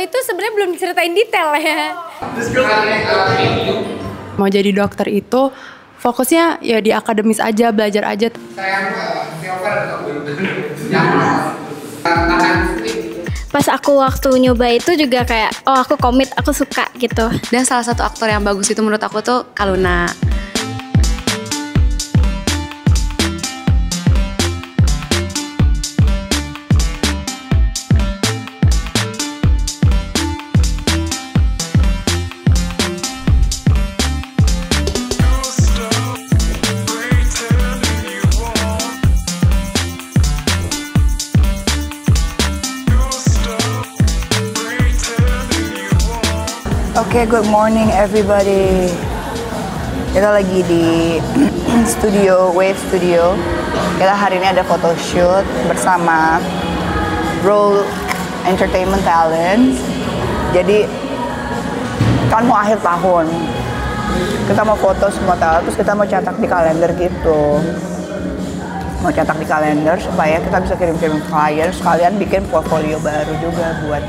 itu sebenarnya belum diceritain detail ya. Mau jadi dokter itu fokusnya ya di akademis aja, belajar aja. Pas aku waktu nyoba itu juga kayak, oh aku komit, aku suka gitu. Dan salah satu aktor yang bagus itu menurut aku tuh Kaluna. Oke, good morning everybody. Kita lagi di studio, Wave Studio. Kita hari ini ada photoshoot bersama Roll Entertainment Talent. Jadi kan mau akhir tahun, kita mau foto semua talent, terus kita mau cetak di kalender gitu. Mau cetak di kalender supaya kita bisa kirim-kirim klien, sekalian bikin portfolio baru juga buat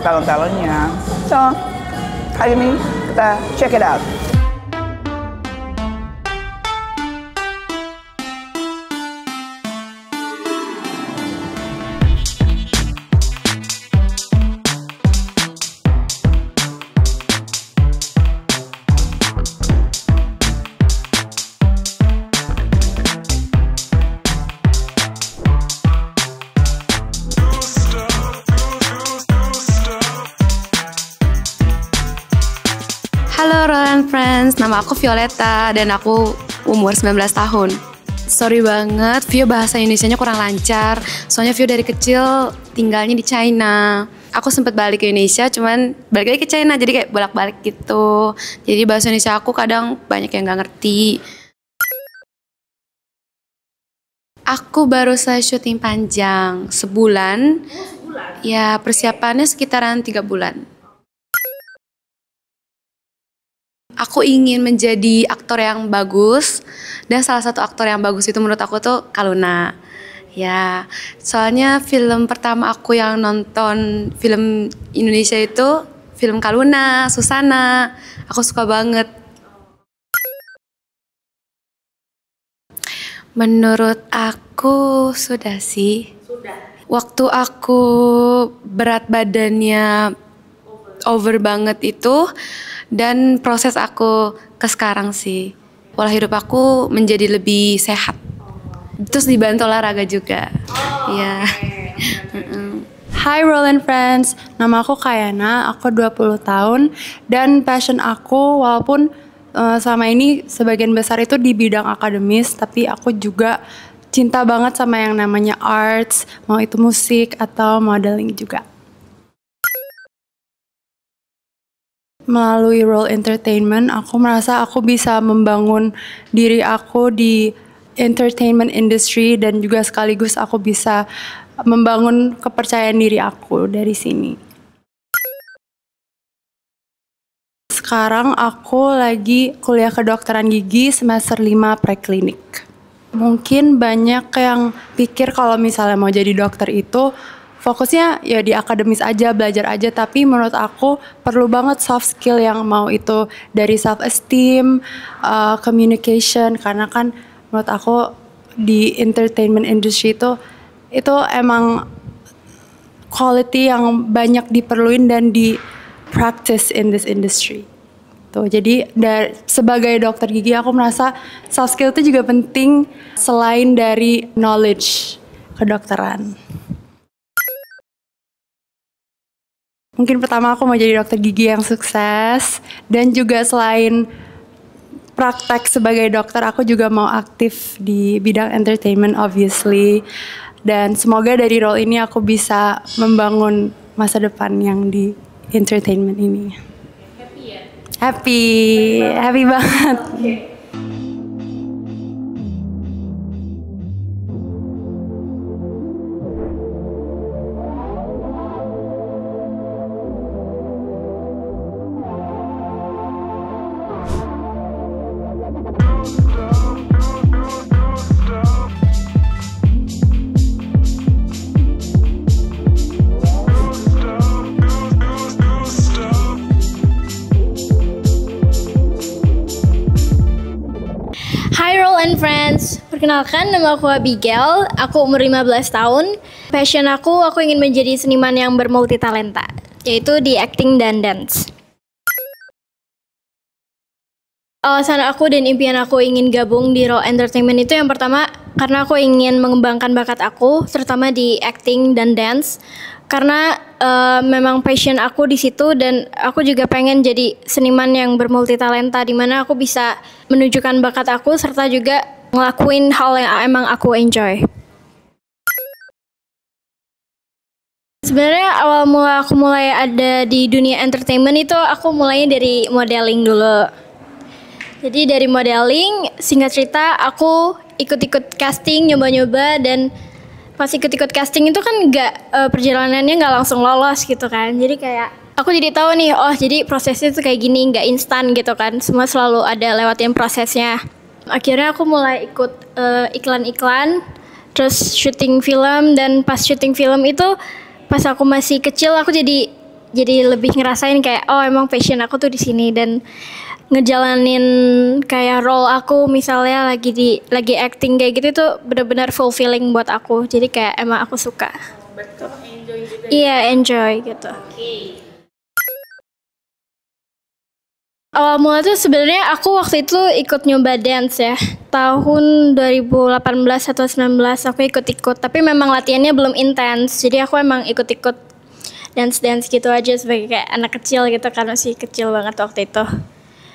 talent-talentnya. So, hari ini kita check it out. Halo Roland Friends, nama aku Violeta dan aku umur 19 tahun. Sorry banget, Vio bahasa Indonesianya kurang lancar. Soalnya Vio dari kecil tinggalnya di China. Aku sempet balik ke Indonesia, cuman balik lagi ke China, jadi kayak bolak-balik gitu. Jadi bahasa Indonesia aku kadang banyak yang gak ngerti. Aku baru selesai syuting panjang, sebulan. Ya persiapannya sekitaran 3 bulan. Aku ingin menjadi aktor yang bagus, dan salah satu aktor yang bagus itu menurut aku tuh Kaluna. Ya, soalnya film pertama aku yang nonton film Indonesia itu film Kaluna, Susana. Aku suka banget. Menurut aku sudah sih. Waktu aku berat badannya over banget itu, dan proses aku ke sekarang sih, pola hidup aku menjadi lebih sehat. Terus dibantu olahraga juga. Iya. Hi Roland Friends, nama aku Kayana, aku 20 tahun. Dan passion aku walaupun selama ini sebagian besar itu di bidang akademis, tapi aku juga cinta banget sama yang namanya arts, mau itu musik atau modeling juga. Melalui Roll Entertainment, aku merasa aku bisa membangun diri aku di entertainment industry dan juga sekaligus aku bisa membangun kepercayaan diri aku dari sini. Sekarang aku lagi kuliah kedokteran gigi semester 5 preklinik. Mungkin banyak yang pikir kalau misalnya mau jadi dokter itu fokusnya ya di akademis aja, belajar aja, tapi menurut aku perlu banget soft skill yang mau itu dari self esteem, communication, karena kan menurut aku di entertainment industry itu emang quality yang banyak diperluin dan di practice in this industry. Tuh, jadi sebagai dokter gigi aku merasa soft skill itu juga penting selain dari knowledge kedokteran. Mungkin pertama aku mau jadi dokter gigi yang sukses, dan juga selain praktek sebagai dokter aku juga mau aktif di bidang entertainment obviously, dan semoga dari role ini aku bisa membangun masa depan yang di entertainment ini. Happy ya? Happy banget. and friends, perkenalkan nama aku Abigail, aku umur 15 tahun. Passion aku ingin menjadi seniman yang bermultitalenta, yaitu di acting dan dance. Alasan aku dan impian aku ingin gabung di Roll Entertainment itu yang pertama, karena aku ingin mengembangkan bakat aku, terutama di acting dan dance. Karena memang passion aku di situ dan aku juga pengen jadi seniman yang bermultitalenta, di mana aku bisa menunjukkan bakat aku serta juga ngelakuin hal yang emang aku enjoy. Sebenarnya awal mula aku mulai ada di dunia entertainment itu aku mulainya dari modeling dulu. Jadi dari modeling, singkat cerita aku ikut-ikut casting, nyoba-nyoba, dan pas ikut-ikut casting itu kan perjalanannya nggak langsung lolos gitu kan. Jadi kayak aku jadi tahu nih, oh jadi prosesnya tuh kayak gini, nggak instan gitu kan. Semua selalu ada lewatin prosesnya. Akhirnya aku mulai ikut iklan-iklan, terus syuting film, dan pas syuting film itu pas aku masih kecil aku jadi lebih ngerasain kayak oh emang passion aku tuh di sini, dan ngejalanin kayak role aku misalnya lagi acting kayak gitu tuh benar-benar fulfilling buat aku. Jadi kayak emang aku suka. Enjoy juga. Iya, enjoy gitu. Awal mula tuh sebenarnya aku waktu itu ikut nyoba dance ya. Tahun 2018 atau 19 aku ikut-ikut, tapi memang latihannya belum intens. Jadi aku emang ikut-ikut dance gitu aja sebagai kayak anak kecil gitu, karena masih kecil banget waktu itu.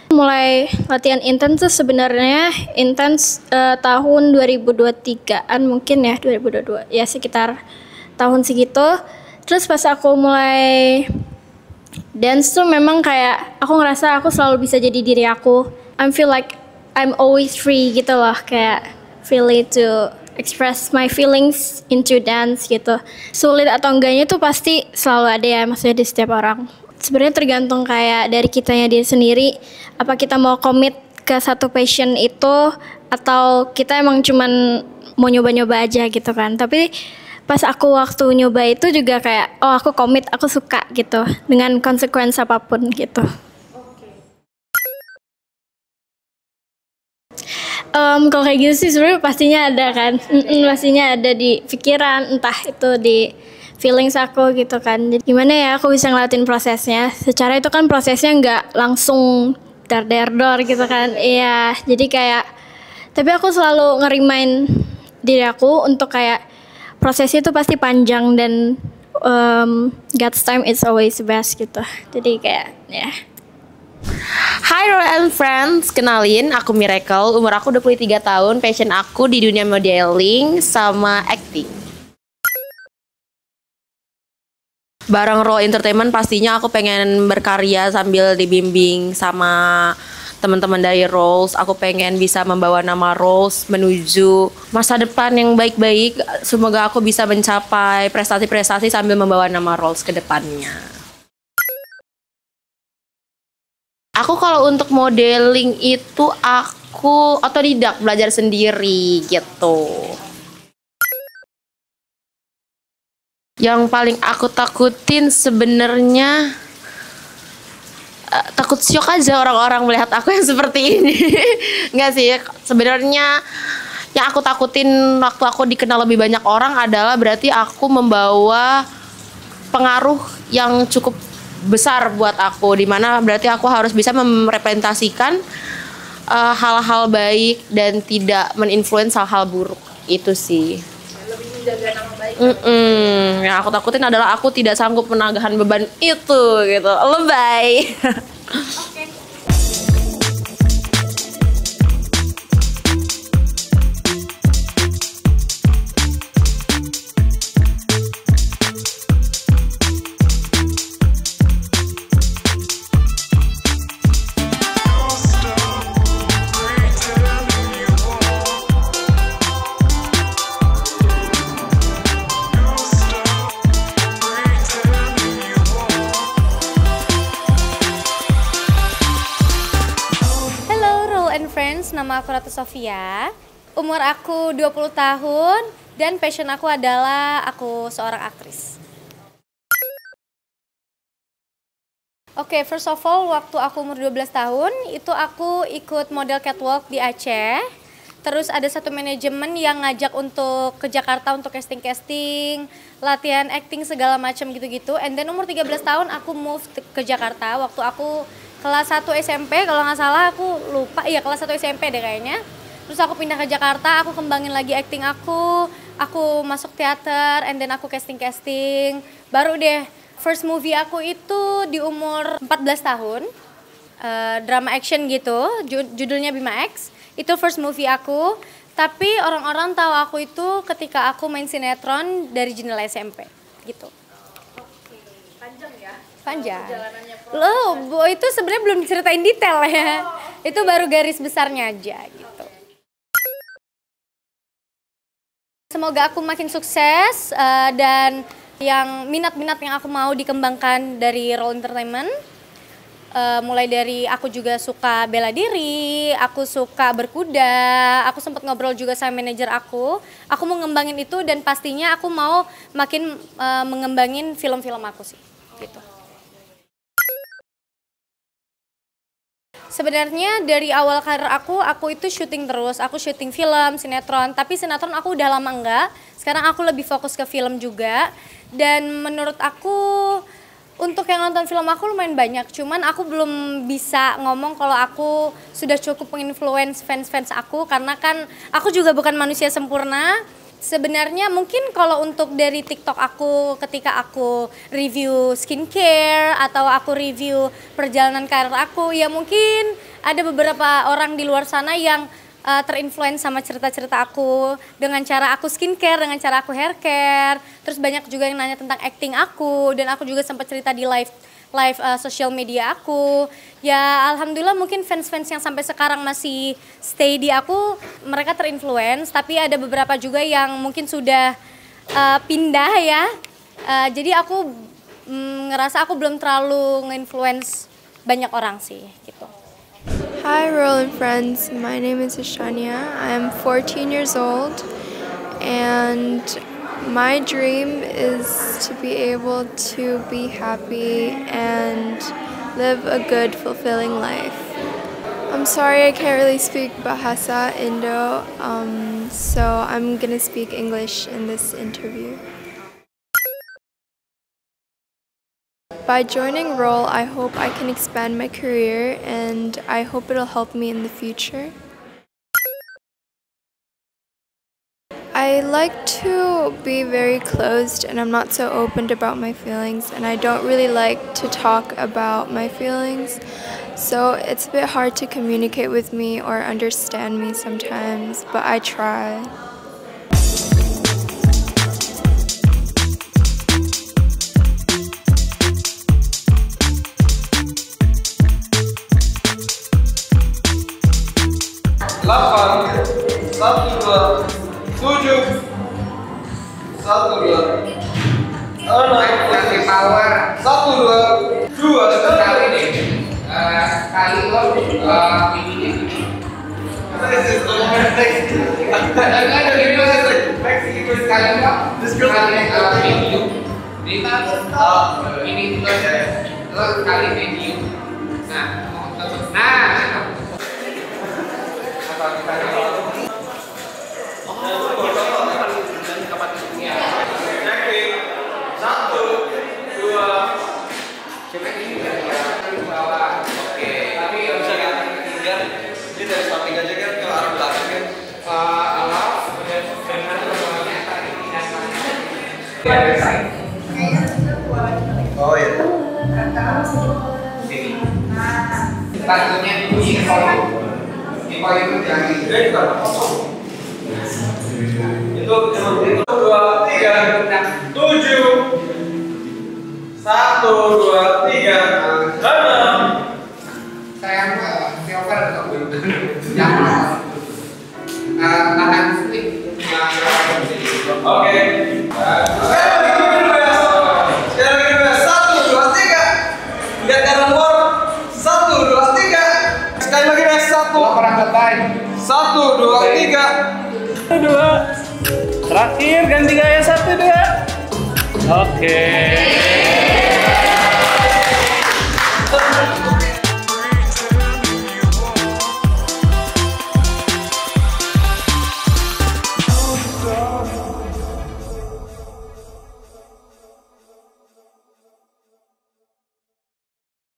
Mulai latihan intens tuh sebenarnya intens tahun 2023-an mungkin ya, 2022 ya, sekitar tahun segitu. Terus pas aku mulai dance tuh memang kayak aku ngerasa aku selalu bisa jadi diri aku. I feel like I'm always free gitu loh, kayak free to express my feelings into dance gitu. Sulit atau enggaknya tuh pasti selalu ada ya, maksudnya di setiap orang. Sebenarnya tergantung kayak dari kitanya diri sendiri, apa kita mau komit ke satu passion itu atau kita emang cuman mau nyoba-nyoba aja gitu kan. Tapi pas aku waktu nyoba itu juga kayak oh aku komit, aku suka gitu dengan konsekuensi apapun gitu. Kalau kayak gitu sih sebenarnya pastinya ada kan, pastinya ada di pikiran, entah itu di feelings aku gitu kan. Jadi gimana ya aku bisa ngeliatin prosesnya. Secara itu kan prosesnya nggak langsung dar-der-dor gitu kan. Iya, jadi kayak tapi aku selalu ngerimain diri aku untuk kayak prosesnya itu pasti panjang dan God's time is always the best gitu. Jadi kayak ya. Hai Roll and Friends, kenalin aku Miracle, umur aku 23 tahun, passion aku di dunia modeling sama acting. Bareng Roll Entertainment pastinya aku pengen berkarya sambil dibimbing sama teman-teman dari Rolls. Aku pengen bisa membawa nama Rolls menuju masa depan yang baik-baik. Semoga aku bisa mencapai prestasi-prestasi sambil membawa nama Rolls ke depannya. Aku kalau untuk modeling itu aku otodidak, belajar sendiri gitu. Yang paling aku takutin sebenarnya takut syok aja orang-orang melihat aku yang seperti ini. Enggak sih, sebenarnya yang aku takutin waktu aku dikenal lebih banyak orang adalah berarti aku membawa pengaruh yang cukup besar buat aku, dimana berarti aku harus bisa merepresentasikan hal-hal baik dan tidak meninfluence hal-hal buruk. Itu sih. Lebih menjaga nama baik. Yang aku takutin adalah aku tidak sanggup menahan beban itu gitu. Lebay. Okay. Nama aku Ratu Sofia, umur aku 20 tahun, dan passion aku adalah aku seorang aktris. Oke, first of all, waktu aku umur 12 tahun, itu aku ikut model catwalk di Aceh. Terus ada satu manajemen yang ngajak untuk ke Jakarta untuk casting-casting, latihan acting segala macam gitu-gitu. And then umur 13 tahun aku move ke Jakarta waktu aku kelas 1 SMP, kalau nggak salah aku lupa, iya kelas 1 SMP deh kayaknya. Terus aku pindah ke Jakarta, aku kembangin lagi acting aku masuk teater, and then aku casting-casting. Baru deh, first movie aku itu di umur 14 tahun, drama action gitu, judulnya Bima X. Itu first movie aku, tapi orang-orang tahu aku itu ketika aku main sinetron dari jendela SMP gitu. Oke, panjang ya? Panjang. Loh, itu sebenarnya belum diceritain detail ya. Itu baru garis besarnya aja gitu. Semoga aku makin sukses dan yang minat-minat yang aku mau dikembangkan dari Roll Entertainment. Mulai dari aku juga suka bela diri, aku suka berkuda, aku sempat ngobrol juga sama manajer aku mau ngembangin itu dan pastinya aku mau makin mengembangin film-film aku sih, gitu. Sebenarnya dari awal karir aku itu syuting terus, aku syuting film, sinetron, tapi sinetron aku udah lama enggak, sekarang aku lebih fokus ke film juga, dan menurut aku untuk yang nonton film aku lumayan banyak, cuman aku belum bisa ngomong kalau aku sudah cukup menginfluence fans-fans aku karena kan aku juga bukan manusia sempurna. Sebenarnya mungkin kalau untuk dari TikTok aku ketika aku review skincare atau aku review perjalanan karir aku, ya mungkin ada beberapa orang di luar sana yang terinfluence sama cerita-cerita aku dengan cara aku skincare, dengan cara aku hair care. Terus banyak juga yang nanya tentang acting aku dan aku juga sempat cerita di live social media aku. Ya alhamdulillah mungkin fans-fans yang sampai sekarang masih stay di aku, mereka terinfluence, tapi ada beberapa juga yang mungkin sudah pindah ya. Jadi aku ngerasa aku belum terlalu nge-influence banyak orang sih gitu. Hi Roland friends, my name is Ishania. I am 14 years old and my dream is to be able to be happy and live a good, fulfilling life. I'm sorry I can't really speak Bahasa Indo, so I'm gonna speak English in this interview. By joining Roll, I hope I can expand my career and I hope it'll help me in the future. I like to be very closed and I'm not so open about my feelings and I don't really like to talk about my feelings. So it's a bit hard to communicate with me or understand me sometimes, but I try. Oh iya. Satunya di poin itu yang itu 2, 3, 7 1, 2, 3 6. Saya cover jangan tahan stick. Oke. Satu, dua, tiga. Dua. Terakhir ganti gaya 1, 2. Oke.